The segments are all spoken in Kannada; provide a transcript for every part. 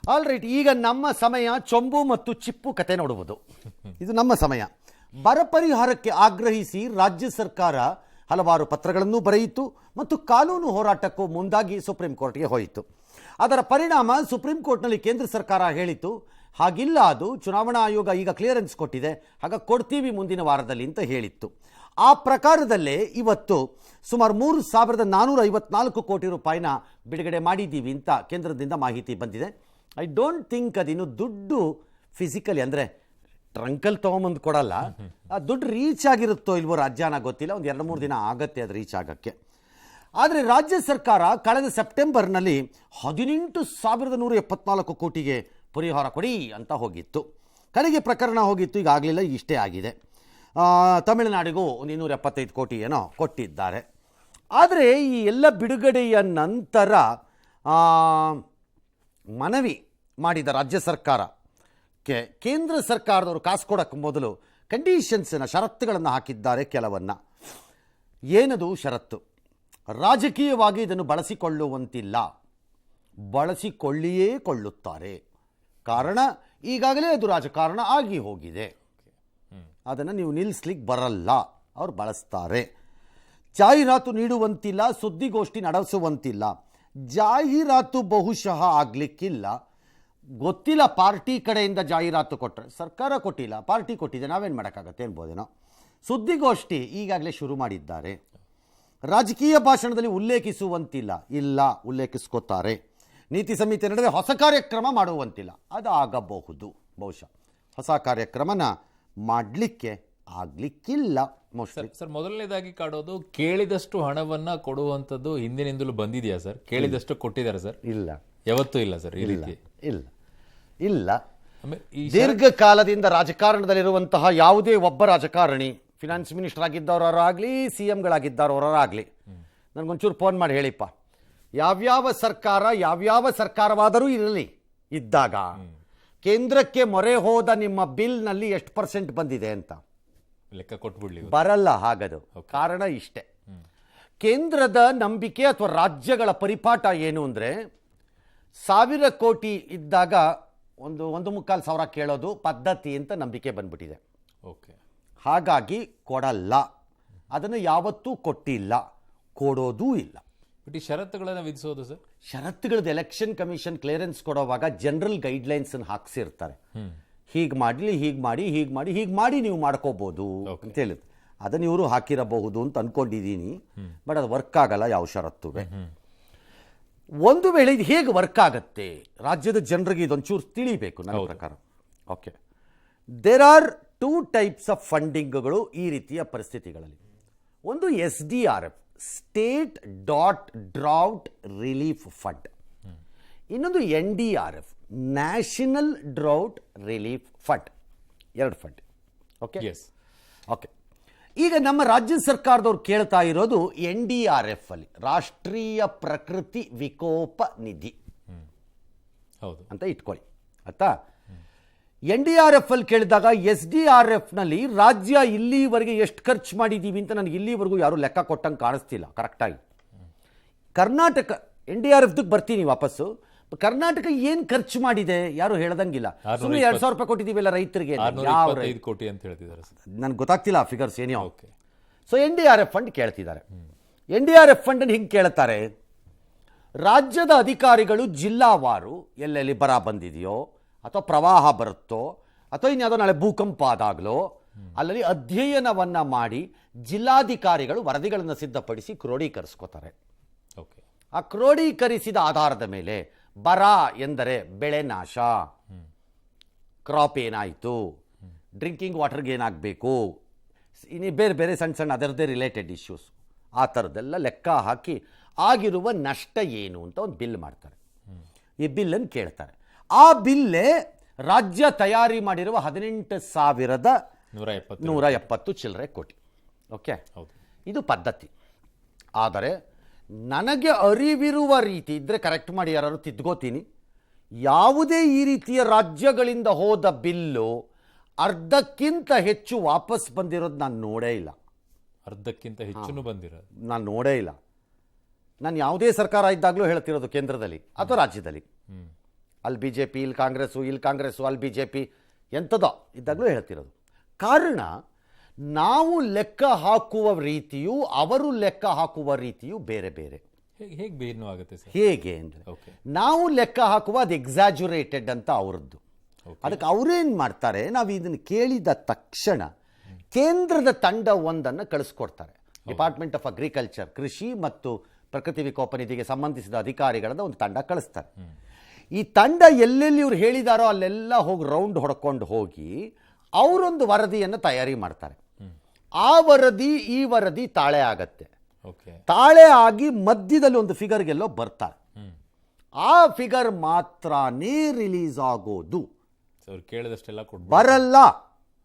ಆಲ್ ರೈಟ್, ಈಗ ನಮ್ಮ ಸಮಯ ಚೊಂಬು ಮತ್ತು ಚಿಪ್ಪು ಕತೆ ನೋಡುವುದು. ಇದು ನಮ್ಮ ಸಮಯ. ಬರ ಪರಿಹಾರಕ್ಕೆ ಆಗ್ರಹಿಸಿ ರಾಜ್ಯ ಸರ್ಕಾರ ಹಲವಾರು ಪತ್ರಗಳನ್ನು ಬರೆಯಿತು ಮತ್ತು ಕಾನೂನು ಹೋರಾಟಕ್ಕೂ ಮುಂದಾಗಿ ಸುಪ್ರೀಂ ಕೋರ್ಟ್ಗೆ ಹೋಯಿತು. ಅದರ ಪರಿಣಾಮ ಸುಪ್ರೀಂ ಕೋರ್ಟ್ನಲ್ಲಿ ಕೇಂದ್ರ ಸರ್ಕಾರ ಹೇಳಿತು, ಹಾಗಿಲ್ಲ, ಅದು ಚುನಾವಣಾ ಆಯೋಗ ಈಗ ಕ್ಲಿಯರೆನ್ಸ್ ಕೊಟ್ಟಿದೆ, ಹಾಗೆ ಕೊಡ್ತೀವಿ ಮುಂದಿನ ವಾರದಲ್ಲಿ ಅಂತ ಹೇಳಿತ್ತು. ಆ ಪ್ರಕಾರದಲ್ಲೇ ಇವತ್ತು ಸುಮಾರು 3,454 ಕೋಟಿ ರೂಪಾಯಿನ ಬಿಡುಗಡೆ ಮಾಡಿದ್ದೀವಿ ಅಂತ ಕೇಂದ್ರದಿಂದ ಮಾಹಿತಿ ಬಂದಿದೆ. ಐ ಡೋಂಟ್ ಥಿಂಕ್ ಅದಿನ್ನು ದುಡ್ಡು ಫಿಸಿಕಲಿ ಅಂದರೆ ಟ್ರಂಕಲ್ಲಿ ತೊಗೊಂಬಂದು ಕೊಡಲ್ಲ, ಆ ದುಡ್ಡು ರೀಚ್ ಆಗಿರುತ್ತೋ ಇಲ್ವೋ ರಾಜ್ಯನ ಗೊತ್ತಿಲ್ಲ. ಒಂದು 2-3 ದಿನ ಆಗತ್ತೆ ಅದು ರೀಚ್ ಆಗೋಕ್ಕೆ. ಆದರೆ ರಾಜ್ಯ ಸರ್ಕಾರ ಕಳೆದ ಸೆಪ್ಟೆಂಬರ್ನಲ್ಲಿ 18,174 ಕೋಟಿಗೆ ಪರಿಹಾರ ಕೊಡಿ ಅಂತ ಹೋಗಿತ್ತು. ಕಡೆಗೆ ಪ್ರಕರಣ ಹೋಗಿತ್ತು, ಈಗ ಆಗಲಿಲ್ಲ, ಇಷ್ಟೇ ಆಗಿದೆ. ತಮಿಳುನಾಡಿಗೂ ಒಂದು 275 ಕೋಟಿ ಏನೋ ಕೊಟ್ಟಿದ್ದಾರೆ. ಆದರೆ ಈ ಎಲ್ಲ ಬಿಡುಗಡೆಯ ನಂತರ ಮನವಿ ಮಾಡಿದ ರಾಜ್ಯ ಸರ್ಕಾರಕ್ಕೆ ಕೇಂದ್ರ ಸರ್ಕಾರದವರು ಕಾಸು ಕೊಡೋಕ್ಕೆ ಮೊದಲು ಕಂಡೀಷನ್ಸನ್ನು, ಷರತ್ತುಗಳನ್ನು ಹಾಕಿದ್ದಾರೆ ಕೆಲವನ್ನು. ಏನದು ಷರತ್ತು? ರಾಜಕೀಯವಾಗಿ ಇದನ್ನು ಬಳಸಿಕೊಳ್ಳುವಂತಿಲ್ಲ, ಬಳಸಿಕೊಳ್ಳಿಯೇ ಕೊಳ್ಳುತ್ತಾರೆ. ಕಾರಣ ಈಗಾಗಲೇ ಅದು ರಾಜಕಾರಣ ಆಗಿ ಹೋಗಿದೆ, ಅದನ್ನು ನೀವು ನಿಲ್ಲಿಸ್ಲಿಕ್ಕೆ ಬರಲ್ಲ, ಅವ್ರು ಬಳಸ್ತಾರೆ. ಜಾಹೀರಾತು ನೀಡುವಂತಿಲ್ಲ, ಸುದ್ದಿಗೋಷ್ಠಿ ನಡೆಸುವಂತಿಲ್ಲ. ಜಾಹೀರಾತು ಬಹುಶಃ ಆಗಲಿಕ್ಕಿಲ್ಲ, ಗೊತ್ತಿಲ್ಲ. ಪಾರ್ಟಿ ಕಡೆಯಿಂದ ಜಾಹೀರಾತು ಕೊಟ್ಟರೆ, ಸರ್ಕಾರ ಕೊಟ್ಟಿಲ್ಲ, ಪಾರ್ಟಿ ಕೊಟ್ಟಿದೆ, ನಾವೇನು ಮಾಡೋಕ್ಕಾಗತ್ತೆ ಅನ್ಬೋದೇನೋ. ಸುದ್ದಿಗೋಷ್ಠಿ ಈಗಾಗಲೇ ಶುರು ಮಾಡಿದ್ದಾರೆ. ರಾಜಕೀಯ ಭಾಷಣದಲ್ಲಿ ಉಲ್ಲೇಖಿಸುವಂತಿಲ್ಲ, ಇಲ್ಲ, ಉಲ್ಲೇಖಿಸ್ಕೋತಾರೆ. ನೀತಿ ಸಂಹಿತೆ ನಡೆದರೆ ಹೊಸ ಕಾರ್ಯಕ್ರಮ ಮಾಡುವಂತಿಲ್ಲ, ಅದು ಆಗಬಹುದು. ಬಹುಶಃ ಹೊಸ ಕಾರ್ಯಕ್ರಮನ ಮಾಡಲಿಕ್ಕೆ ಆಗಲಿಕ್ಕಿಲ್ಲ ಮೋಸ್ಟ್ಲಿ. ಸರ್, ಮೊದಲನೇದಾಗಿ ಕಾಡೋದು ಕೇಳಿದಷ್ಟು ಹಣವನ್ನ ಕೊಡುವಂಥದ್ದು ಹಿಂದಿನಿಂದಲೂ ಬಂದಿದೆಯಾ ಸರ್? ಕೇಳಿದಷ್ಟು ಕೊಟ್ಟಿದ್ದಾರೆ ಸರ್? ಇಲ್ಲ, ಯಾವತ್ತೂ ಇಲ್ಲ ಸರ್ ಈ ರೀತಿ. ಇಲ್ಲ ಇಲ್ಲ. ದೀರ್ಘಕಾಲದಿಂದ ರಾಜಕಾರಣದಲ್ಲಿರುವಂತಹ ಯಾವುದೇ ಒಬ್ಬ ರಾಜಕಾರಣಿ, ಫಿನಾನ್ಸ್ ಮಿನಿಸ್ಟರ್ ಆಗಿದ್ದವರಾಗಲಿ, ಸಿ ಎಂಗಳಾಗಿದ್ದವರಾಗಲಿ, ನನಗೊಂಚೂರು ಫೋನ್ ಮಾಡಿ ಹೇಳಿಪ್ಪ, ಯಾವ್ಯಾವ ಸರ್ಕಾರವಾದರೂ ಇರಲಿ, ಇದ್ದಾಗ ಕೇಂದ್ರಕ್ಕೆ ಮೊರೆ ಹೋದ ನಿಮ್ಮ ಬಿಲ್ನಲ್ಲಿ ಎಷ್ಟು % ಬಂದಿದೆ ಅಂತ ಲೆಕ್ಕ ಕೊಟ್ಬಿಡ್ಲಿ. ಬರಲ್ಲ ಹಾಗದು. ಕಾರಣ ಇಷ್ಟೇ, ಕೇಂದ್ರದ ನಂಬಿಕೆ ಅಥವಾ ರಾಜ್ಯಗಳ ಪರಿಪಾಠ ಏನು ಅಂದರೆ, 1,000 ಕೋಟಿ ಇದ್ದಾಗ 1,25,000 ಕೇಳೋದು ಪದ್ಧತಿ ಅಂತ ನಂಬಿಕೆ ಬಂದ್ಬಿಟ್ಟಿದೆ. ಓಕೆ, ಹಾಗಾಗಿ ಕೊಡಲ್ಲ, ಅದನ್ನು ಯಾವತ್ತೂ ಕೊಟ್ಟಿಲ್ಲ, ಕೊಡೋದೂ ಇಲ್ಲ. ಬಟ್ ಈ ಷರತ್ತುಗಳನ್ನು ವಿಧಿಸೋದು ಸರ್? ಷರತ್ತುಗಳದ್ದು ಎಲೆಕ್ಷನ್ ಕಮಿಷನ್ ಕ್ಲಿಯರೆನ್ಸ್ ಕೊಡುವಾಗ ಜನರಲ್ ಗೈಡ್ಲೈನ್ಸ್ ಹಾಕ್ಸಿರ್ತಾರೆ. ಹೀಗೆ ಮಾಡಲಿ, ಹೀಗೆ ಮಾಡಿ ನೀವು ಮಾಡ್ಕೋಬಹುದು ಅಂತ ಹೇಳಿದ್ರು. ಅದನ್ನು ಇವರು ಹಾಕಿರಬಹುದು ಅಂತ ಅನ್ಕೊಂಡಿದ್ದೀನಿ, ಬಟ್ ಅದು ವರ್ಕ್ ಆಗಲ್ಲ ಯಾವ ಷರತ್ತುವೆ. ಒಂದು ವೇಳೆ ಇದು ಹೇಗೆ ವರ್ಕ್ ಆಗತ್ತೆ, ರಾಜ್ಯದ ಜನರಿಗೆ ಇದೊಂಚೂರು ತಿಳಿಬೇಕು ನನ್ನ ಪ್ರಕಾರ. Okay, there are 2 types of ಫಂಡಿಂಗ್ಗಳು ಈ ರೀತಿಯ ಪರಿಸ್ಥಿತಿಗಳಲ್ಲಿ. ಒಂದು SDRF, state drought relief fund. ಇನ್ನೊಂದು NDRF, national drought relief fund. 2 fund. Okay okay. ಈಗ ನಮ್ಮ ರಾಜ್ಯ ಸರ್ಕಾರದವ್ರು ಕೇಳ್ತಾ ಇರೋದು NDRF ಅಲ್ಲಿ, ರಾಷ್ಟ್ರೀಯ ಪ್ರಕೃತಿ ವಿಕೋಪ ನಿಧಿ ಅಂತ ಇಟ್ಕೊಳ್ಳಿ ಆಯ್ತಾ. NDRF ಅಲ್ಲಿ ಕೇಳಿದಾಗ SDRF ನಲ್ಲಿ ರಾಜ್ಯ ಇಲ್ಲಿವರೆಗೆ ಎಷ್ಟು ಖರ್ಚು ಮಾಡಿದ್ದೀವಿ ಅಂತ ನನಗೆ ಇಲ್ಲಿವರೆಗೂ ಯಾರು ಲೆಕ್ಕ ಕೊಟ್ಟಂಗೆ ಕಾಣಿಸ್ತಿಲ್ಲ ಕರೆಕ್ಟಾಗಿ. ಕರ್ನಾಟಕ NDRF ಬರ್ತೀನಿ ವಾಪಸ್ಸು. ಕರ್ನಾಟಕ ಏನು ಖರ್ಚು ಮಾಡಿದೆ ಯಾರು ಹೇಳ್ದಂಗಿಲ್ಲ. ಸುಮ್ಮನೆ 2,000 ರೂಪಾಯಿ ಕೊಟ್ಟಿದ್ದೀವಿ ಎಲ್ಲ ರೈತರಿಗೆ, ಕೋಟಿ ಅಂತ ಹೇಳ್ತಿದ್ದಾರೆ. ನನಗೆ ಗೊತ್ತಾಗ್ತಿಲ್ಲ ಆ ಫಿಗರ್ಸ್ ಏನೋ. ಸೊ NDRF ಫಂಡ್ ಕೇಳ್ತಿದ್ದಾರೆ. NDRF ಫಂಡನ್ನು ಹಿಂಗೆ ಕೇಳ್ತಾರೆ, ರಾಜ್ಯದ ಅಧಿಕಾರಿಗಳು ಜಿಲ್ಲಾವಾರು ಎಲ್ಲೆಲ್ಲಿ ಬರ ಬಂದಿದೆಯೋ ಅಥವಾ ಪ್ರವಾಹ ಬರುತ್ತೋ ಅಥವಾ ಇನ್ಯಾವುದೋ ನಾಳೆ ಭೂಕಂಪ ಆದಾಗಲೋ ಅಲ್ಲಲ್ಲಿ ಅಧ್ಯಯನವನ್ನ ಮಾಡಿ ಜಿಲ್ಲಾಧಿಕಾರಿಗಳು ವರದಿಗಳನ್ನು ಸಿದ್ಧಪಡಿಸಿ ಕ್ರೋಢೀಕರಿಸ್ಕೋತಾರೆ. ಆ ಕ್ರೋಢೀಕರಿಸಿದ ಆಧಾರದ ಮೇಲೆ ಬರ ಎಂದರೆ ಬೆಳೆ ನಾಶ, ಕ್ರಾಪ್ ಏನಾಯಿತು, ಡ್ರಿಂಕಿಂಗ್ ವಾಟರ್ಗೆ ಏನಾಗಬೇಕು, ಇನ್ನು ಬೇರೆ ಬೇರೆ ಸಣ್ಣ ಅದರದ್ದೇ ರಿಲೇಟೆಡ್ ಇಶ್ಯೂಸ್, ಆ ಥರದ್ದೆಲ್ಲ ಲೆಕ್ಕ ಹಾಕಿ ಆಗಿರುವ ನಷ್ಟ ಏನು ಅಂತ ಒಂದು ಬಿಲ್ ಮಾಡ್ತಾರೆ. ಈ ಬಿಲ್ಲನ್ನು ಕೇಳ್ತಾರೆ. ಆ ಬಿಲ್ಲೇ ರಾಜ್ಯ ತಯಾರಿ ಮಾಡಿರುವ 18,170 ಚಿಲ್ಲರೆ ಕೋಟಿ. ಓಕೆ, ಇದು ಪದ್ಧತಿ. ಆದರೆ ನನಗೆ ಅರಿವಿರುವ ರೀತಿ ಇದ್ದರೆ ಕರೆಕ್ಟ್ ಮಾಡಿ ಯಾರು ತಿದ್ಕೋತೀನಿ, ಯಾವುದೇ ಈ ರೀತಿಯ ರಾಜ್ಯಗಳಿಂದ ಹೋದ ಬಿಲ್ಲು ಅರ್ಧಕ್ಕಿಂತ ಹೆಚ್ಚು ವಾಪಸ್ ಬಂದಿರೋದು ನಾನು ನೋಡೇ ಇಲ್ಲ. ಅರ್ಧಕ್ಕಿಂತ ಹೆಚ್ಚು ಬಂದಿರೋದು ನಾನು ನೋಡೇ ಇಲ್ಲ. ನಾನು ಯಾವುದೇ ಸರ್ಕಾರ ಇದ್ದಾಗಲೂ ಹೇಳ್ತಿರೋದು, ಕೇಂದ್ರದಲ್ಲಿ ಅಥವಾ ರಾಜ್ಯದಲ್ಲಿ ಅಲ್ಲಿ BJP, ಇಲ್ಲಿ ಕಾಂಗ್ರೆಸ್ಸು, ಅಲ್ಲಿ BJP ಎಂಥದೋ ಇದ್ದಾಗಲೂ ಹೇಳ್ತಿರೋದು. ಕಾರಣ ನಾವು ಲೆಕ್ಕ ಹಾಕುವ ರೀತಿಯು ಅವರು ಲೆಕ್ಕ ಹಾಕುವ ರೀತಿಯು ಬೇರೆ ಬೇರೆ. ಹೇಗೆ ಭಿನ್ನವಾಗುತ್ತೆ ಸರ್? ಹೇಗೆ ಅಂದರೆ ಓಕೆ, ನಾವು ಲೆಕ್ಕ ಹಾಕುವ ಅದು ಎಕ್ಸಾಜುರೇಟೆಡ್ ಅಂತ ಅವರದ್ದು. ಅದಕ್ಕೆ ಅವರೇನು ಮಾಡ್ತಾರೆ, ನಾವು ಇದನ್ನು ಕೇಳಿದ ತಕ್ಷಣ ಕೇಂದ್ರದ ತಂಡ ಒಂದನ್ನು ಕಳಿಸ್ಕೊಡ್ತಾರೆ. ಡಿಪಾರ್ಟ್ಮೆಂಟ್ ಆಫ್ ಅಗ್ರಿಕಲ್ಚರ್, ಕೃಷಿ ಮತ್ತು ಪ್ರಕೃತಿ ವಿಕೋಪ ನಿಧಿಗೆ ಸಂಬಂಧಿಸಿದ ಅಧಿಕಾರಿಗಳನ್ನ ಒಂದು ತಂಡ ಕಳಿಸ್ತಾರೆ. ಈ ತಂಡ ಎಲ್ಲೆಲ್ಲಿ ಇವ್ರು ಹೇಳಿದಾರೋ ಅಲ್ಲೆಲ್ಲ ಹೋಗಿ ರೌಂಡ್ ಹೊಡ್ಕೊಂಡು ಹೋಗಿ ಅವರೊಂದು ವರದಿಯನ್ನು ತಯಾರಿ ಮಾಡ್ತಾರೆ. ಆ ವರದಿ ಈ ವರದಿ ತಾಳೆ ಆಗತ್ತೆ. ತಾಳೆ ಆಗಿ ಮಧ್ಯದಲ್ಲಿ ಒಂದು ಫಿಗರ್ಗೆಲ್ಲೋ ಬರ್ತಾರೆ. ಆ ಫಿಗರ್ ಮಾತ್ರನೇ ರಿಲೀಸ್ ಆಗೋದು, ಕೇಳಿದಷ್ಟೆಲ್ಲ ಬರಲ್ಲ.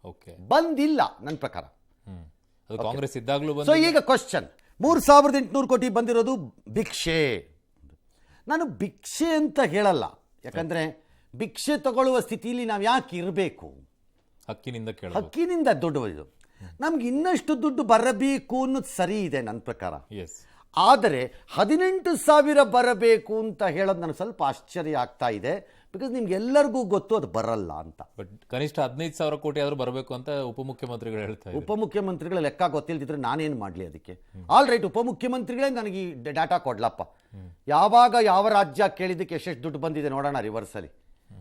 ಓಕೆ, ಬಂದಿಲ್ಲ ನನ್ನ ಪ್ರಕಾರ. ಅದು ಕಾಂಗ್ರೆಸ್ ಇದ್ದಾಗಲೂ. ಸೊ ಈಗ ಕ್ವಶನ್, 3800 ಕೋಟಿ ಬಂದಿರೋದು ಭಿಕ್ಷೆ. ನಾನು ಭಿಕ್ಷೆ ಅಂತ ಹೇಳಲ್ಲ, ಯಾಕಂದ್ರೆ ಭಿಕ್ಷೆ ತಗೊಳ್ಳುವ ಸ್ಥಿತಿಯಲ್ಲಿ ನಾವು ಯಾಕೆ ಇರಬೇಕು? ಹಕ್ಕಿನಿಂದ ದುಡ್ಡು ಇದು. ನಮ್ಗೆ ಇನ್ನಷ್ಟು ದುಡ್ಡು ಬರಬೇಕು ಅನ್ನೋದು ಸರಿ ಇದೆ ನನ್ನ ಪ್ರಕಾರ. ಆದರೆ 18,000 ಬರಬೇಕು ಅಂತ ಹೇಳೋದು ನನಗೆ ಸ್ವಲ್ಪ ಆಶ್ಚರ್ಯ ಆಗ್ತಾ ಇದೆ. ಬಿಕಾಸ್ ನಿಮ್ಗೆಲ್ಲರಿಗೂ ಗೊತ್ತು ಅದು ಬರಲ್ಲ ಅಂತ. ಬಟ್ ಕನಿಷ್ಠ 15,000 ಕೋಟಿ ಆದರೂ ಬರಬೇಕು ಅಂತ ಉಪಮುಖ್ಯಮಂತ್ರಿಗಳು ಹೇಳ್ತಾರೆ. ಉಪಮುಖ್ಯಮಂತ್ರಿಗಳ ಲೆಕ್ಕ ಗೊತ್ತಿಲ್ದಿದ್ರೆ ನಾನೇನು ಮಾಡಲಿ ಅದಕ್ಕೆ? ಆಲ್ ರೈಟ್, ಉಪಮುಖ್ಯಮಂತ್ರಿಗಳೇ ನನಗೆ ಈ ಡಾಟಾ ಕೊಡ್ಲಪ್ಪ. ಯಾವಾಗ ಯಾವ ರಾಜ್ಯ ಕೇಳಿದ್ದಕ್ಕೆ ಎಷ್ಟೆಷ್ಟು ದುಡ್ಡು ಬಂದಿದೆ ನೋಡೋಣ ರಿವರ್ಸಲ್ಲಿ.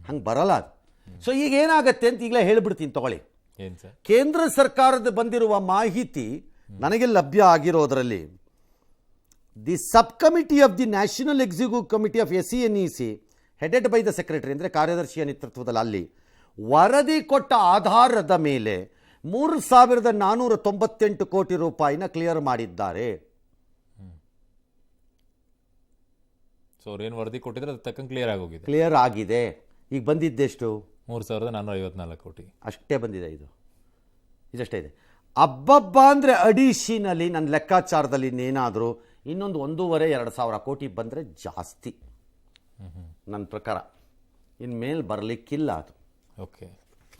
ಹಂಗೆ ಬರಲ್ಲ ಅದು. ಸೊ ಈಗ ಏನಾಗತ್ತೆ ಅಂತ ಈಗಲೇ ಹೇಳ್ಬಿಡ್ತೀನಿ ತಗೊಳ್ಳಿ. ಕೇಂದ್ರ ಸರ್ಕಾರದ ಬಂದಿರುವ ಮಾಹಿತಿ ನನಗೆ ಲಭ್ಯ ಆಗಿರೋದ್ರಲ್ಲಿ, the sub committee of the national executive committee of SCNEC headed by the secretary, ಅಂದರೆ ಕಾರ್ಯದರ್ಶಿಯ ನೇತೃತ್ವದಲ್ಲಿ, ಅಲ್ಲಿ ವರದಿ ಕೊಟ್ಟ ಆಧಾರದ ಮೇಲೆ 3,498 ಕೋಟಿ ರೂಪಾಯಿನ ಕ್ಲಿಯರ್ ಮಾಡಿದ್ದಾರೆ. ವರದಿ ಕೊಟ್ಟಿದ್ರೆ ಅದು ತಕ್ಕ ಕ್ಲಿಯರ್ ಆಗಿದೆ. ಈಗ ಬಂದಿದ್ದೆಷ್ಟು? 3,454 ಕೋಟಿ ಅಷ್ಟೇ ಬಂದಿದೆ. ಇದಷ್ಟೇ ಇದೆ. ಅಬ್ಬಬ್ಬ ಅಂದರೆ ಅಡಿಷನಲಿ ನನ್ನ ಲೆಕ್ಕಾಚಾರದಲ್ಲಿ ಇನ್ನೇನಾದರೂ ಇನ್ನೊಂದು 1,500-2,000 ಕೋಟಿ ಬಂದರೆ ಜಾಸ್ತಿ ನನ್ನ ಪ್ರಕಾರ. ಇನ್ಮೇಲೆ ಬರಲಿಕ್ಕಿಲ್ಲ ಅದು. Okay,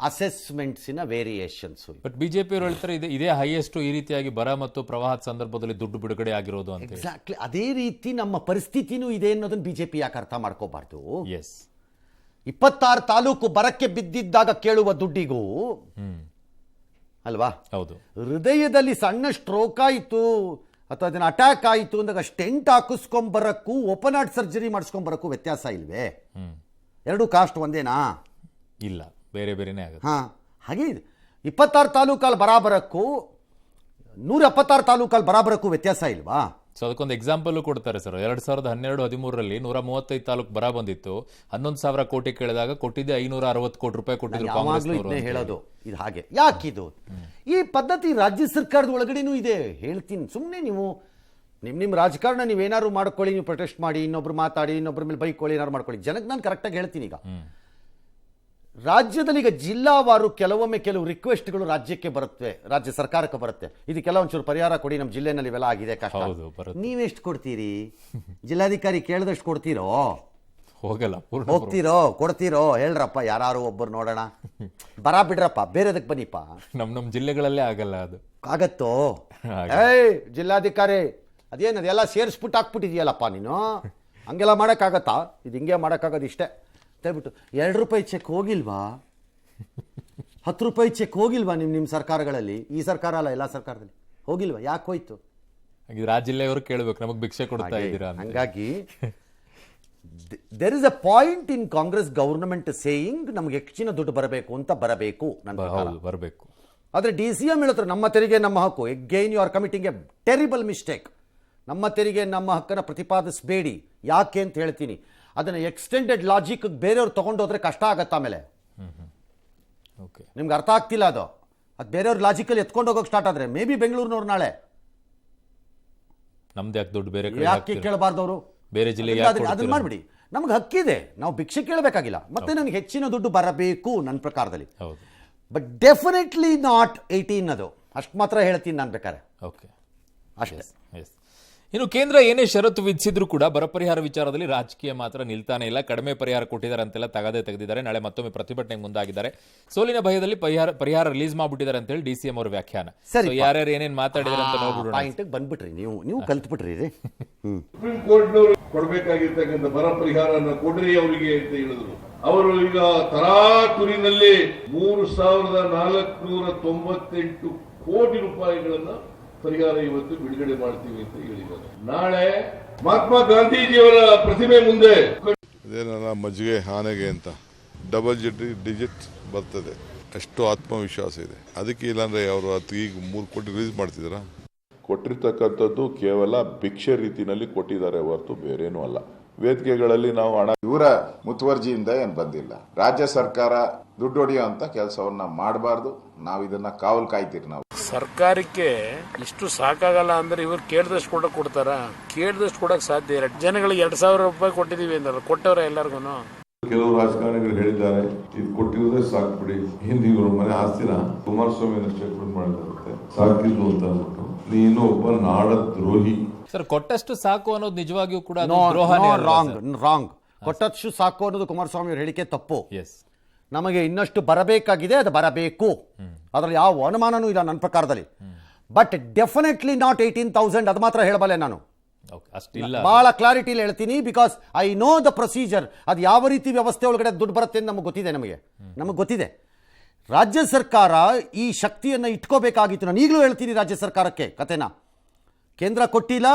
ಅಸೆಸ್ಮೆಂಟ್ಸಿನ variations. ಬಟ್ ಬಿಜೆಪಿಯವರು ಹೇಳ್ತಾರೆ ಇದೇ ಹೈಯೆಸ್ಟ್ ಈ ರೀತಿಯಾಗಿ ಬರ ಮತ್ತು ಪ್ರವಾಹದ ಸಂದರ್ಭದಲ್ಲಿ ದುಡ್ಡು ಬಿಡುಗಡೆ ಆಗಿರೋದು ಅಂತ. ಎಕ್ಸಾಕ್ಟ್ಲಿ ಅದೇ ರೀತಿ ನಮ್ಮ ಪರಿಸ್ಥಿತಿನೂ ಇದೆ ಅನ್ನೋದನ್ನು BJP ಯಾಕೆ ಅರ್ಥ ಮಾಡ್ಕೋಬಾರ್ದು? 26 ತಾಲೂಕು ಬರಕ್ಕೆ ಬಿದ್ದಿದ್ದಾಗ ಕೇಳುವ ದುಡ್ಡಿಗೂ ಅಲ್ವಾ? ಹೌದು. ಹೃದಯದಲ್ಲಿ ಸಣ್ಣ ಸ್ಟ್ರೋಕ್ ಆಯಿತು ಅಥವಾ ಅದನ್ನ ಅಟ್ಯಾಕ್ ಆಯಿತು ಅಂದಾಗ ಸ್ಟೆಂಟ್ ಹಾಕಿಸ್ಕೊಂಬರಕ್ಕೂ ಓಪನ್ ಹಾರ್ಟ್ ಸರ್ಜರಿ ಮಾಡಿಸ್ಕೊಂಬರಕ್ಕೂ ವ್ಯತ್ಯಾಸ ಇಲ್ವೇ? ಎರಡೂ ಕಾಸ್ಟ್ ಒಂದೇನಾ? ಇಲ್ಲ, ಬೇರೆ ಬೇರೆನೇ ಆಗುತ್ತೆ. ಹಾಗೆ 26 ತಾಲೂಕಲ್ಲಿ ಬರಾಬರಕ್ಕೂ 176 ತಾಲೂಕಲ್ಲಿ ಬರಾಬರಕ್ಕೂ ವ್ಯತ್ಯಾಸ ಇಲ್ವಾ? ಸೊ ಅದಕ್ಕೊಂದು ಎಕ್ಸಾಂಪಲ್ ಕೊಡ್ತಾರೆ ಸರ್. 2012-13ರಲ್ಲಿ 135 ತಾಲೂಕು ಬರ ಬಂದಿತ್ತು. 11,000 ಕೋಟಿ ಕೇಳಿದಾಗ ಕೊಟ್ಟಿದ್ದೆ 560 ಕೋಟಿ ರೂಪಾಯಿ ಕೊಟ್ಟಿದ್ರು ಕಾಂಗ್ರೆಸ್. ಹೇಳೋದು ಇದು ಹಾಗೆ. ಯಾಕಿದು ಈ ಪದ್ಧತಿ ರಾಜ್ಯ ಸರ್ಕಾರದ ಒಳಗಡೆನೂ ಇದೆ. ಹೇಳ್ತೀನಿ, ಸುಮ್ಮನೆ ನೀವು ನಿಮ್ಮ ರಾಜಕಾರಣ ನೀವೇನಾದ್ರು ಮಾಡ್ಕೊಳ್ಳಿ, ನೀವು ಪ್ರೊಟೆಸ್ಟ್ ಮಾಡಿ, ಇನ್ನೊಬ್ರು ಮಾತಾಡಿ, ಇನ್ನೊಬ್ರ ಮೇಲೆ ಬೈಕೊಳ್ಳಿ, ಏನಾದ್ರು ಮಾಡ್ಕೊಳ್ಳಿ. ಜನಕ್ಕೆ ನಾನು ಕರೆಕ್ಟಾಗಿ ಹೇಳ್ತೀನಿ. ಈಗ ರಾಜ್ಯದಲ್ಲಿ ಈಗ ಜಿಲ್ಲಾವಾರು ಕೆಲವೊಮ್ಮೆ ಕೆಲವು ರಿಕ್ವೆಸ್ಟ್ಗಳು ರಾಜ್ಯಕ್ಕೆ ಬರುತ್ತೆ, ರಾಜ್ಯ ಸರ್ಕಾರಕ್ಕೆ ಬರುತ್ತೆ. ಇದಕ್ಕೆಲ್ಲ ಒಂಚೂರು ಪರಿಹಾರ ಕೊಡಿ, ನಮ್ಮ ಜಿಲ್ಲೆನಲ್ಲಿ ಇವೆಲ್ಲ ಆಗಿದೆ ಕಷ್ಟ. ನೀವೆಷ್ಟು ಕೊಡ್ತೀರಿ? ಜಿಲ್ಲಾಧಿಕಾರಿ ಕೇಳಿದಷ್ಟು ಕೊಡ್ತೀರೋ? ಹೋಗ್ತೀರೋ? ಕೊಡ್ತೀರೋ? ಹೇಳ್ರಪ್ಪ, ಯಾರು ಒಬ್ಬರು ನೋಡೋಣ. ಬರ ಬಿಡ್ರಪ್ಪ, ಬೇರೆದಕ್ಕೆ ಬನ್ನಿಪ್ಪ. ನಮ್ಮ ಜಿಲ್ಲೆಗಳಲ್ಲೇ ಆಗಲ್ಲ ಅದು. ಆಗತ್ತೋ? ಜಿಲ್ಲಾಧಿಕಾರಿ ಅದೇನು ಅದೆಲ್ಲ ಸೇರಿಸ್ಬಿಟ್ಟು ಹಾಕ್ಬಿಟ್ಟಿದ್ಯಲ್ಲಪ್ಪ ನೀನು, ಹಂಗೆಲ್ಲ ಮಾಡೋಕ್ಕಾಗತ್ತಾ? ಇದು ಹಿಂಗೆ ಮಾಡೋಕ್ಕಾಗೋದು ಇಷ್ಟೇ ಹೇಳ್ಬಿಟ್ಟು. 2 ರೂಪಾಯಿ ಚೆಕ್ ಹೋಗಿಲ್ವಾ? 10 ರೂಪಾಯಿ ಚೆಕ್ ಹೋಗಿಲ್ವಾ ನಿಮ್ಮ ಸರ್ಕಾರಗಳಲ್ಲಿ? ಈ ಸರ್ಕಾರ ಅಲ್ಲ, ಎಲ್ಲ ಸರ್ಕಾರದಲ್ಲಿ ಹೋಗಿಲ್ವಾ? ಯಾಕೆ ಹೋಯ್ತು? ಜಿಲ್ಲೆಯವರು ಕೇಳಬೇಕು, ನಮಗೆ ಭಿಕ್ಷೆ ಕೊಡ್ತಾ ಇದ್ದೀರಾ? ಹಂಗಾಗಿ there is a point in Congress government saying ನಮ್ಗೆ ಹೆಚ್ಚಿನ ದುಡ್ಡು ಬರಬೇಕು ಅಂತ ಬರಬೇಕು, ಬರಬೇಕು. ಆದರೆ DCM ಹೇಳ್ತಾರೆ ನಮ್ಮ ತೆರಿಗೆ ನಮ್ಮ ಹಕ್ಕು. Again you are committing a terrible mistake. ನಮ್ಮ ತೆರಿಗೆ ನಮ್ಮ ಹಕ್ಕನ್ನು ಪ್ರತಿಪಾದಿಸಬೇಡಿ. ಯಾಕೆ ಅಂತ ಹೇಳ್ತೀನಿ. ಅದನ್ನು ಎಕ್ಸ್ಟೆಂಡೆಡ್ ಲಾಜಿಕ್ ಬೇರೆಯವ್ರು ತೊಗೊಂಡೋದ್ರೆ ಕಷ್ಟ ಆಗತ್ತೆ. ಆಮೇಲೆ ನಿಮ್ಗೆ ಅರ್ಥ ಆಗ್ತಿಲ್ಲ ಅದು ಬೇರೆಯವ್ರ ಲಾಜಿಕಲ್ಲಿ ಎತ್ಕೊಂಡು ಹೋಗೋಕೆ ಸ್ಟಾರ್ಟ್ ಆದರೆ ಮೇ ಬಿ ಬೆಂಗಳೂರಿನವ್ರು ನಾಳೆ ನಮ್ದು ಯಾಕೆ ದುಡ್ಡು ಬೇರೆ ಯಾಕೆ ಕೇಳಬಾರ್ದವರು? ಬೇರೆ ಜಿಲ್ಲೆಗೆ ಅದನ್ನ ಮಾಡಿಬಿಡಿ. ನಮ್ಗೆ ಹಕ್ಕಿದೆ, ನಾವು ಭಿಕ್ಷೆ ಕೇಳಬೇಕಾಗಿಲ್ಲ. ಮತ್ತೆ ನನಗೆ ಹೆಚ್ಚಿನ ದುಡ್ಡು ಬರಬೇಕು ನನ್ನ ಪ್ರಕಾರದಲ್ಲಿ. ಬಟ್ ಡೆಫಿನೆಟ್ಲಿ ನಾಟ್ 18 ಅದು ಅಷ್ಟು ಮಾತ್ರ ಹೇಳ್ತೀನಿ ನಾನು ಬೇಕಾದ್ರೆ. ಅಷ್ಟೇ. ಇನ್ನು ಕೇಂದ್ರ ಏನೇ ಷರತ್ತು ವಿಧಿಸಿದ್ರು ಕೂಡ ಬರ ಪರಿಹಾರ ವಿಚಾರದಲ್ಲಿ ರಾಜಕೀಯ ಮಾತ್ರ ನಿಲ್ತಾನೆ ಇಲ್ಲ. ಕಡಿಮೆ ಪರಿಹಾರ ಕೊಟ್ಟಿದ್ದಾರೆ ಅಂತೆಲ್ಲ ತೆಗೆದಿದ್ದಾರೆ. ನಾಳೆ ಮತ್ತೊಮ್ಮೆ ಪ್ರತಿಭಟನೆಗೆ ಮುಂದಾಗಿದ್ದಾರೆ. ಸೋಲಿನ ಭಯದಲ್ಲಿ ಪರಿಹಾರ ರಿಲೀಸ್ ಮಾಡ್ಬಿಟ್ಟಿದ್ದಾರೆ ಅಂತ ಹೇಳಿ DCM ಅವ್ರ ವ್ಯಾಖ್ಯಾನ. ಯಾರ್ಯಾರು ಏನೇನ್ ಮಾತಾಡಿದಾರೆ ಅಂತ ನೋಡ್ಬಿಡೋಣ. ಪಾಯಿಂಟ್ ಬಂದ್ಬಿಟ್ರಿ ನೀವು ಕಲ್ತ್ಬಿಟ್ರಿ. ಕೊಡಬೇಕಾಗಿರ್ತಕ್ಕಂಥ ಬರ ಪರಿಹಾರನ ಕೊಡ್ರಿ ಅವರಿಗೆ ಅಂತ ಹೇಳಿದ್ರು. ಅವರು ಈಗ ತರಾತುರಿನಲ್ಲಿ 3,498 ಕೋಟಿ ರೂಪಾಯಿಗಳನ್ನ ಪರಿಹಾರ ಇವತ್ತು ಬಿಡುಗಡೆ ಮಾಡ್ತೀವಿ ಅಂತ ಹೇಳಿದ್ದಾರೆ. ನಾಳೆ ಮಹಾತ್ಮ ಗಾಂಧೀಜಿಯವರ ಪ್ರತಿಮೆ ಮುಂದೆ ಅದೇನಲ್ಲ ಮಜ್ಜಿಗೆ ಆನೆಗೆ ಅಂತ ಡಬಲ್ ಡಿಜಿಟ್ ಬರ್ತದೆ, ಅಷ್ಟು ಆತ್ಮವಿಶ್ವಾಸ ಇದೆ. ಅದಕ್ಕೆ ಇಲ್ಲಾಂದ್ರೆ ಅವರು ಈಗ 3 ಕೋಟಿ ರಿಲೀಸ್ ಮಾಡ್ತಿದಾರ. ಕೊಟ್ಟಿರ್ತಕ್ಕಂಥದ್ದು ಕೇವಲ ಭಿಕ್ಷೆ ರೀತಿಯಲ್ಲಿ ಕೊಟ್ಟಿದ್ದಾರೆ ಹೊರತು ಬೇರೇನೂ ಅಲ್ಲ. ವೇದಿಕೆಗಳಲ್ಲಿ ನಾವು ಹಣ ಇವರ ಮುತುವರ್ಜಿಯಿಂದ ಏನು ಬಂದಿಲ್ಲ. ರಾಜ್ಯ ಸರ್ಕಾರ ದುಡ್ಡು ಹೊಡೆಯುವಂತ ಕೆಲಸವನ್ನ ಮಾಡಬಾರ್ದು. ನಾವು ಇದನ್ನ ಕಾವಲು ಕಾಯ್ತೀರಿ. ನಾವು ಸರ್ಕಾರಕ್ಕೆ ಇಷ್ಟು ಸಾಕಾಗಲ್ಲ ಅಂದ್ರೆ ಇವ್ರು ಕೇಳಿದಷ್ಟು ಕೂಡ ಕೊಡ್ತಾರ? ಕೇಳಿದಷ್ಟು ಕೊಡಕ್ ಸಾಧ್ಯ ಇಲ್ಲ. ಜನಗಳಿಗೆ 2,000 ರೂಪಾಯಿ ಕೊಟ್ಟಿದೀವಿ ಅಂದ್ರೆ ಕೊಟ್ಟವ್ರ ಎಲ್ಲರಿಗೂ. ಕೆಲವು ರಾಜಕಾರಣಿಗಳು ಹೇಳಿದ್ದಾರೆ ಇದು ಕೊಟ್ಟಿರೋದೇ ಸಾಕ್ಬಿಡಿ, ಹಿಂದೆ ಇವರು ಮನೆ ಆಸ್ತಿನ ಕುಮಾರಸ್ವಾಮಿ ಸ್ಟೇಟ್ಮೆಂಟ್ ಮಾಡಿದಾರಂತೆ ಸಾಕಿದ್ದು ಅಂತ ಅಂದ್ಬಿಟ್ಟು. ನೀನು ಒಬ್ಬ ನಾಡದ್ರೋಹಿ. ಸರ್, ಕೊಟ್ಟಷ್ಟು ಸಾಕು ಅನ್ನೋದು ನಿಜವಾಗಿಯೂ ಕೂಡ ರಾಂಗ್. ಕೊಟ್ಟಷ್ಟು ಸಾಕು ಅನ್ನೋದು ಕುಮಾರಸ್ವಾಮಿ ಅವರ ಹೇಳಿಕೆ ತಪ್ಪು. ಎಸ್, ನಮಗೆ ಇನ್ನಷ್ಟು ಬರಬೇಕಾಗಿದೆ, ಅದು ಬರಬೇಕು, ಅದರಲ್ಲಿ ಯಾವ ಅನುಮಾನನೂ ಇಲ್ಲ ನನ್ನ ಪ್ರಕಾರದಲ್ಲಿ. ಬಟ್ ಡೆಫಿನೆಟ್ಲಿ ನಾಟ್ 18,000, ಅದು ಮಾತ್ರ ಹೇಳಬಲ್ಲೆ ನಾನು. ಅಷ್ಟಿಲ್ಲ, ಬಹಳ ಕ್ಲಾರಿಟಿಲಿ ಹೇಳ್ತೀನಿ. Because I know the procedure. ಅದು ಯಾವ ರೀತಿ ವ್ಯವಸ್ಥೆ ಒಳಗಡೆ ದುಡ್ಡು ಬರುತ್ತೆ ಅಂತ ನಮಗೆ ಗೊತ್ತಿದೆ. ರಾಜ್ಯ ಸರ್ಕಾರ ಈ ಶಕ್ತಿಯನ್ನು ಇಟ್ಕೋಬೇಕಾಗಿತ್ತು. ನಾನು ಈಗಲೂ ಹೇಳ್ತೀನಿ ರಾಜ್ಯ ಸರ್ಕಾರಕ್ಕೆ ಕತೆನ. ಕೇಂದ್ರ ಕೊಟ್ಟಿಲ್ಲ,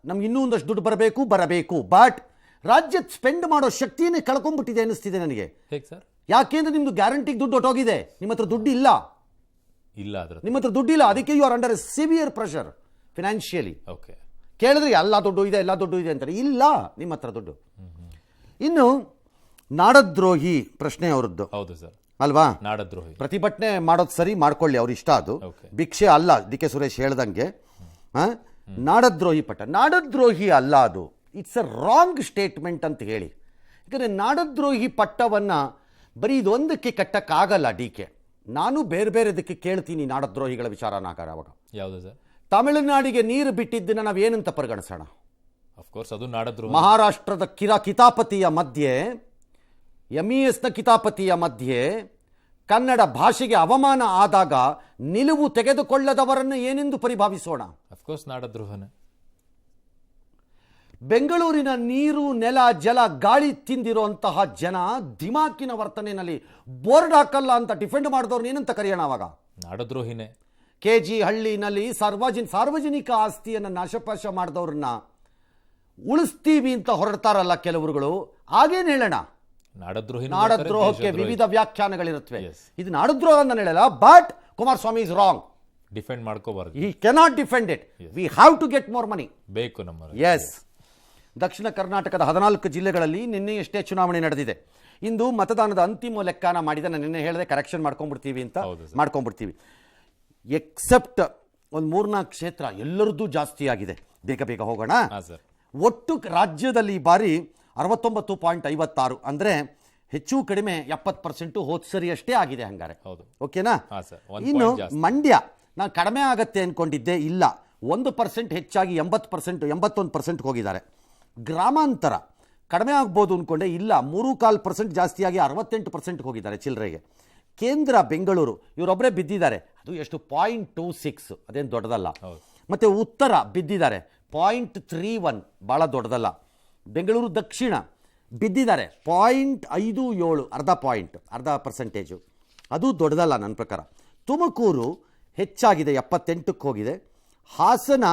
ನಮ್ಗೆ ಇನ್ನೂ ಒಂದಷ್ಟು ದುಡ್ಡು ಬರಬೇಕು. ಬಟ್ ರಾಜ್ಯ ಸ್ಪೆಂಡ್ ಮಾಡೋ ಶಕ್ತಿಯನ್ನೇ ಕಳ್ಕೊಂಡ್ಬಿಟ್ಟಿದೆ ಅನ್ನಿಸ್ತಿದೆ ನನಗೆ. ಹೇಗೆ ಸರ್? ಯಾಕೆಂದ್ರೆ ನಿಮ್ದು ಗ್ಯಾರಂಟಿಗೆ ದುಡ್ಡು ಹೊಟ್ಟೋಗಿದೆ, ನಿಮ್ಮ ಹತ್ರ ದುಡ್ಡು ಇಲ್ಲ. ನಿಮ್ಮ ಹತ್ರ ದುಡ್ಡಿಲ್ಲ, ಅದಕ್ಕೆ you are under a severe pressure financially. Okay, ಕೇಳಿದ್ರೆ ಎಲ್ಲ ದುಡ್ಡು ಇದೆ ಅಂತಾರೆ. ಇಲ್ಲ, ನಿಮ್ಮ ಹತ್ರ ದುಡ್ಡು. ಇನ್ನು ನಾಡದ್ರೋಹಿ ಪ್ರಶ್ನೆ ಅವರದ್ದು. ಹೌದು ಸರ್, ಅಲ್ವಾ? ನಾಡದ್ರೋಹಿ ಪ್ರತಿಭಟನೆ ಮಾಡೋದು ಸರಿ, ಮಾಡ್ಕೊಳ್ಳಿ, ಅವ್ರ ಇಷ್ಟ. ಅದು ಭಿಕ್ಷೆ ಅಲ್ಲ. ಡಿ.ಕೆ. ಸುರೇಶ್ ಹೇಳ್ದಂಗೆ ನಾಡದ್ರೋಹಿ ಅಲ್ಲ, ಅದು ಇಟ್ಸ್ ಅ ರಾಂಗ್ ಸ್ಟೇಟ್ಮೆಂಟ್ ಅಂತ ಹೇಳಿ. ಯಾಕಂದರೆ ನಾಡದ್ರೋಹಿ ಪಟ್ಟವನ್ನು ಬರೀ ಇದೊಂದಕ್ಕೆ ಕಟ್ಟಕ್ಕಾಗಲ್ಲ. ಡಿ.ಕೆ. ನಾನು ಬೇರೆದಕ್ಕೆ ಕೇಳ್ತೀನಿ ನಾಡದ್ರೋಹಿಗಳ ವಿಚಾರನಾಕಾರ. ಅವಾಗ ಯಾವುದು ಸರ್? ತಮಿಳುನಾಡಿಗೆ ನೀರು ಬಿಟ್ಟಿದ್ದನ್ನು ನಾವೇನಂತ ಪರಿಗಣಿಸೋಣ? ಅಫ್ಕೋರ್ಸ್ ಅದು ನಾಡದ್ರೋಹಿ. ಮಹಾರಾಷ್ಟ್ರದ ಕಿತಾಪತಿಯ ಮಧ್ಯೆ, MESನ ಕಿತಾಪತಿಯ ಮಧ್ಯೆ ಕನ್ನಡ ಭಾಷೆಗೆ ಅವಮಾನ ಆದಾಗ ನಿಲುವು ತೆಗೆದುಕೊಳ್ಳದವರನ್ನು ಏನೆಂದು ಪರಿಭಾವಿಸೋಣ? ಅಫ್ಕೋರ್ಸ್ ನಾಡದ್ರೋಹನೇ. ಬೆಂಗಳೂರಿನ ನೀರು, ನೆಲ, ಜಲ, ಗಾಳಿ ತಿಂದಿರುವಂತಹ ಜನ ದಿಮಾಕಿನ ವರ್ತನೆಯಲ್ಲಿ ಬೋರ್ಡ್ ಹಾಕಲ್ಲ ಅಂತ ಡಿಫೆಂಡ್ ಮಾಡಿದವ್ರನ್ನ ಏನಂತ ಕರೆಯೋಣ? ಅವಾಗ ನಾಡದ್ರೋಹಿನೇ. KG ಹಳ್ಳಿನಲ್ಲಿ ಸಾರ್ವಜನಿಕ ಆಸ್ತಿಯನ್ನು ನಾಶಪಾಶ ಮಾಡಿದವ್ರನ್ನ ಉಳಿಸ್ತೀವಿ ಅಂತ ಹೊರಡ್ತಾರಲ್ಲ ಕೆಲವರುಗಳು, ಹಾಗೇನು ಹೇಳೋಣ? ನಾಡದ್ರೋಹಕ್ಕೆ ವಿವಿಧ ವ್ಯಾಖ್ಯಾನಗಳಿರುತ್ತವೆ. ಇದು ನಾಡದ್ರೋಹ ಅಂತ ಹೇಳಲ್ಲ. But Kumaraswamy is wrong. Defend ಮಾಡ್ಕೋಬಾರ್ದು. He cannot defend it. We have to get more money. ಬೇಕು ನಮ್ಮ. ಎಸ್. ದಕ್ಷಿಣ ಕರ್ನಾಟಕದ 14 ಜಿಲ್ಲೆಗಳಲ್ಲಿ ನಿನ್ನೆಯಷ್ಟೇ ಚುನಾವಣೆ ನಡೆದಿದೆ. ಇಂದು ಮತದಾನದ ಅಂತಿಮ ಲೆಕ್ಕಾನ ಮಾಡಿದ. ನಾನು ನಿನ್ನೆ ಹೇಳಿದೆ ಕರೆಕ್ಷನ್ ಮಾಡ್ಕೊಂಡ್ಬಿಡ್ತೀವಿ ಅಂತ. ಮಾಡ್ಕೊಂಡ್ಬಿಡ್ತೀವಿ. ಎಕ್ಸೆಪ್ಟ್ ಒಂದು 3-4 ಕ್ಷೇತ್ರ ಎಲ್ಲರದ್ದು ಜಾಸ್ತಿ ಆಗಿದೆ. ಬೇಗ ಹೋಗೋಣ. ಒಟ್ಟು ರಾಜ್ಯದಲ್ಲಿ ಈ ಬಾರಿ 69.56, ಅಂದರೆ ಹೆಚ್ಚು ಕಡಿಮೆ 70% ಹೋದ ಸರಿ ಅಷ್ಟೇ ಆಗಿದೆ. ಹಂಗಾರೆ ಓಕೆನಾ? ಇನ್ನು ಮಂಡ್ಯ ನಾನು ಕಡಿಮೆ ಆಗತ್ತೆ ಅನ್ಕೊಂಡಿದ್ದೆ, ಇಲ್ಲ 1% ಹೆಚ್ಚಾಗಿ 81% ಹೋಗಿದ್ದಾರೆ. ಗ್ರಾಮಾಂತರ ಕಡಿಮೆ ಆಗ್ಬೋದು ಅಂದ್ಕೊಂಡೆ, ಇಲ್ಲ 3.25% ಜಾಸ್ತಿಯಾಗಿ 68% ಹೋಗಿದ್ದಾರೆ ಚಿಲ್ಲರೆಗೆ. ಕೇಂದ್ರ ಬೆಂಗಳೂರು ಇವರೊಬ್ಬರೇ ಬಿದ್ದಿದ್ದಾರೆ, ಅದು ಎಷ್ಟು 0.26, ಅದೇನು ದೊಡ್ಡದಲ್ಲ. ಮತ್ತು ಉತ್ತರ ಬಿದ್ದಿದ್ದಾರೆ 0.31, ಭಾಳ ದೊಡ್ಡದಲ್ಲ. ಬೆಂಗಳೂರು ದಕ್ಷಿಣ ಬಿದ್ದಿದ್ದಾರೆ 0.57, ಅರ್ಧ ಪರ್ಸೆಂಟೇಜು, ಅದು ದೊಡ್ಡದಲ್ಲ ನನ್ನ ಪ್ರಕಾರ. ತುಮಕೂರು ಹೆಚ್ಚಾಗಿದೆ 78ಕ್ಕೆ ಹೋಗಿದೆ. ಹಾಸನ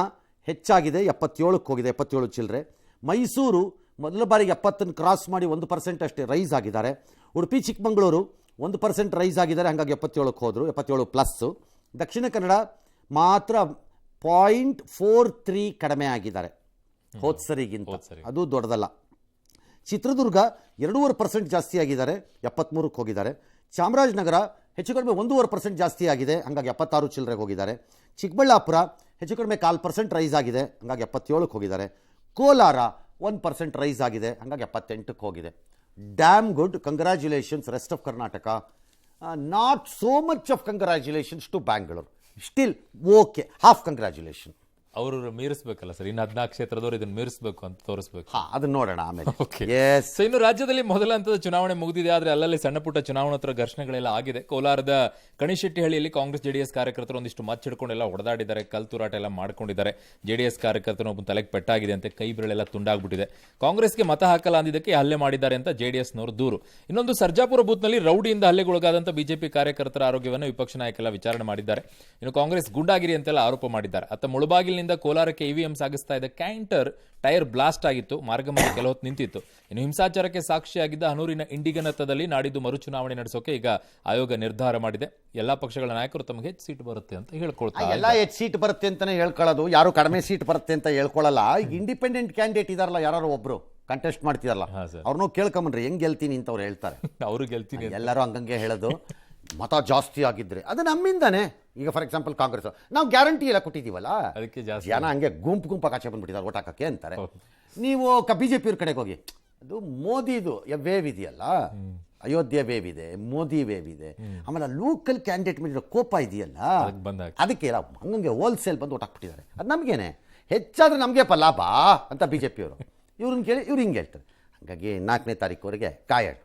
ಹೆಚ್ಚಾಗಿದೆ 77ಕ್ಕೆ ಹೋಗಿದೆ, 77 ಚಿಲ್ಲರೆ. ಮೈಸೂರು ಮೊದಲ ಬಾರಿಗೆ 70 ಕ್ರಾಸ್ ಮಾಡಿ 1% ಅಷ್ಟೇ ರೈಸ್ ಆಗಿದ್ದಾರೆ. ಉಡುಪಿ ಚಿಕ್ಕಮಗಳೂರು 1% ರೈಸ್ ಆಗಿದ್ದಾರೆ, ಹಾಗಾಗಿ 77ಕ್ಕೆ ಹೋದರು, 77 ಪ್ಲಸ್ಸು. ದಕ್ಷಿಣ ಕನ್ನಡ ಮಾತ್ರ 0.43 ಕಡಿಮೆ ಆಗಿದ್ದಾರೆ ಹೋದ ಸರಿಗಿಂತ, ಅದು ದೊಡ್ಡದಲ್ಲ. ಚಿತ್ರದುರ್ಗ 2.5% ಜಾಸ್ತಿ ಆಗಿದ್ದಾರೆ, 73ಕ್ಕೆ ಹೋಗಿದ್ದಾರೆ. ಚಾಮರಾಜನಗರ ಹೆಚ್ಚು ಕಡಿಮೆ 1.5% ಜಾಸ್ತಿ ಆಗಿದೆ, ಹಾಗಾಗಿ 76 ಚಿಲ್ಲರೆಗೆ ಹೋಗಿದ್ದಾರೆ. ಚಿಕ್ಕಬಳ್ಳಾಪುರ ಹೆಚ್ಚು ಕಡಿಮೆ 0.5% ರೈಸ್ ಆಗಿದೆ, ಹಾಗಾಗಿ 77ಕ್ಕೆ ಹೋಗಿದ್ದಾರೆ. ಕೋಲಾರ 1% ರೈಸ್ ಆಗಿದೆ, ಹಾಗಾಗಿ 78ಕ್ಕೆ ಹೋಗಿದೆ. Damn good, congratulations rest of Karnataka. Not so much of congratulations to Bangalore, still okay, half congratulation. ಅವರು ಮೀರಿಸ್ಬೇಕಲ್ಲ ಸರ್, ಇನ್ನು 14 ಕ್ಷೇತ್ರದವರು ಇದನ್ನ ಮೀರಿಸಬೇಕು ಅಂತ ತೋರಿಸ್ಬೇಕು. ಅದನ್ನ ನೋಡೋಣ ಆಮೇಲೆ. Okay. ಎಸ್. ಸೊ ಇನ್ನು ರಾಜ್ಯದಲ್ಲಿ ಮೊದಲ ಹಂತದ ಚುನಾವಣೆ ಮುಗಿದಿದೆ, ಆದ್ರೆ ಅಲ್ಲಲ್ಲಿ ಸಣ್ಣ ಪುಟ್ಟ ಚುನಾವಣೋತ್ತರ ಘರ್ಷಣೆಗಳೆಲ್ಲ ಆಗಿದೆ. ಕೋಲಾರದ ಕಣಿಶೆಟ್ಟಿಹಳ್ಳಿಯಲ್ಲಿ ಕಾಂಗ್ರೆಸ್ ಜೆಡಿಎಸ್ ಕಾರ್ಯಕರ್ತರು ಒಂದಿಷ್ಟು ಮಚ್ಚಿಡ್ಕೊಂಡೆಲ್ಲ ಹೊಡೆದಾಡಿದ್ದಾರೆ, ಕಲ್ ತೂರಾಟ ಎಲ್ಲ ಮಾಡ್ಕೊಂಡಿದ್ದಾರೆ. ಜೆಡಿಎಸ್ ಕಾರ್ಯಕರ್ತನ ಒಬ್ಬ ತಲೆಗೆ ಪೆಟ್ಟಾಗಿದೆ ಅಂತೆ, ಕೈ ಬೆರಳೆಲ್ಲ ತುಂಡಾಗ್ಬಿಟ್ಟಿದೆ. ಕಾಂಗ್ರೆಸ್ಗೆ ಮತ ಹಾಕಲ್ಲ ಅಂದಿದ್ದಕ್ಕೆ ಹಲ್ಲೆ ಮಾಡಿದ್ದಾರೆ ಅಂತ ಜೆಡಿಎಸ್ನವರು ದೂರು. ಇನ್ನೊಂದು ಸರ್ಜಾಪುರ ಬೂತ್ನಲ್ಲಿ ರೌಡಿಯಿಂದ ಹಲ್ಲೆಗೊಳಗಾದಂತ ಬಿಜೆಪಿ ಕಾರ್ಯಕರ್ತರ ಆರೋಗ್ಯವನ್ನು ವಿಪಕ್ಷ ನಾಯಕೆಲ್ಲ ವಿಚಾರಣೆ ಮಾಡಿದ್ದಾರೆ. ಇನ್ನು ಕಾಂಗ್ರೆಸ್ ಗುಂಡಾಗಿರಿ ಅಂತೆಲ್ಲ ಆರೋಪ ಮಾಡಿದ್ದಾರೆ. ಅತ್ತ ಮುಳಬಾಗಿಲಿನಿಂದ ಕೋಲಾರಕ್ಕೆ ಇವಿಎಂ ಸಾಗಿಸ್ತಾ ಇದ್ದ ಕ್ಯಾಂಟರ್ ಟೈರ್ ಬ್ಲಾಸ್ಟ್ ಆಗಿತ್ತು, ಮಾರ್ಗ ಮಧ್ಯೆ ಕೆಲ ಹೊತ್ತು ನಿಂತಿತ್ತು. ಇನ್ನು ಹಿಂಸಾಚಾರಕ್ಕೆ ಸಾಕ್ಷಿಯಾಗಿದ್ದ ಹನೂರಿನ ಇಂಡಿಗನತ್ತದಲ್ಲಿ ನಾಡಿದ್ದು ಮರು ಚುನಾವಣೆ ನಡೆಸೋಕೆ ಈಗ ಆಯೋಗ ನಿರ್ಧಾರ ಮಾಡಿದೆ. ಎಲ್ಲಾ ಪಕ್ಷಗಳ ನಾಯಕರು ತಮಗೆ ಹೆಚ್ಚು ಸೀಟ್ ಬರುತ್ತೆ ಅಂತ ಹೇಳ್ಕೊಳ್ತಾರೆ. ಎಲ್ಲ ಹೆಚ್ಚು ಸೀಟ್ ಬರುತ್ತೆ ಅಂತಾನೆ ಹೇಳ್ಕೊಳ್ಳೋದು, ಯಾರು ಕಡಿಮೆ ಸೀಟ್ ಬರುತ್ತೆ ಅಂತ ಹೇಳ್ಕೊಳ್ಳಲ್ಲ. ಈಗ ಇಂಡಿಪೆಂಡೆಂಟ್ ಕ್ಯಾಂಡಿಡೇಟ್ ಇದಾರಲ್ಲ, ಯಾರು ಒಬ್ರು ಕಂಟೆಸ್ಟ್ ಮಾಡ್ತಿದಾರಲ್ಲ, ಅವ್ರನ್ನೂ ಕೇಳ್ಕೊಂಬನ್ರಿ ಹೆಂಗ್ ಗೆಲ್ತೀನಿ ಅಂತ ಅವ್ರು ಹೇಳ್ತಾರೆ. ಅವರು ಗೆಲ್ತೀನಿ ಎಲ್ಲರೂ ಹಂಗಂಗೆ ಹೇಳೋದು. ಮತ ಜಾಸ್ತಿ ಆಗಿದ್ರೆ ಅದು ನಮ್ಮಿಂದಾನೆ. ಈಗ ಫಾರ್ ಎಕ್ಸಾಂಪಲ್ ಕಾಂಗ್ರೆಸ್ ನಾವು ಗ್ಯಾರಂಟಿ ಎಲ್ಲ ಕೊಟ್ಟಿದ್ದೀವಲ್ಲ, ಅದಕ್ಕೆ ಜಾಸ್ತಿ ಜನ ಹಂಗೆ ಗುಂಪಾಗಿ ಆಚೆ ಬಂದ್ಬಿಟ್ಟಿದ್ದಾರೆ ಓಟ್ ಹಾಕಕ್ಕೆ ಅಂತಾರೆ. ನೀವು ಬಿಜೆಪಿ ಅವ್ರ ಕಡೆಗೆ ಹೋಗಿ, ಅದು ಮೋದಿದು ವೇವ್ ಇದೆಯಲ್ಲ, ಅಯೋಧ್ಯೆ ವೇವ್ ಇದೆ, ಮೋದಿ ವೇವ್ ಇದೆ, ಆಮೇಲೆ ಲೋಕಲ್ ಕ್ಯಾಂಡಿಡೇಟ್ ಮೇಲೆ ಕೋಪ ಇದೆಯಲ್ಲ, ಅದಕ್ಕೆ ಹಂಗಂಗೆ ಹೋಲ್ಸೇಲ್ ಬಂದು ಓಟ್ ಹಾಕ್ಬಿಟ್ಟಿದ್ದಾರೆ. ಅದು ನಮಗೇನೆ ಹೆಚ್ಚಾದ್ರೆ ನಮಗೆ ಲಾಭ ಅಂತ ಬಿಜೆಪಿ ಅವರು ಇವ್ರನ್ನ ಕೇಳಿ ಇವ್ರು ಹಿಂಗೆ ಹೇಳ್ತಾರೆ. ಹಾಗಾಗಿ 4ನೇ ತಾರೀಕುವರೆಗೆ ಕಾಯೋಣ.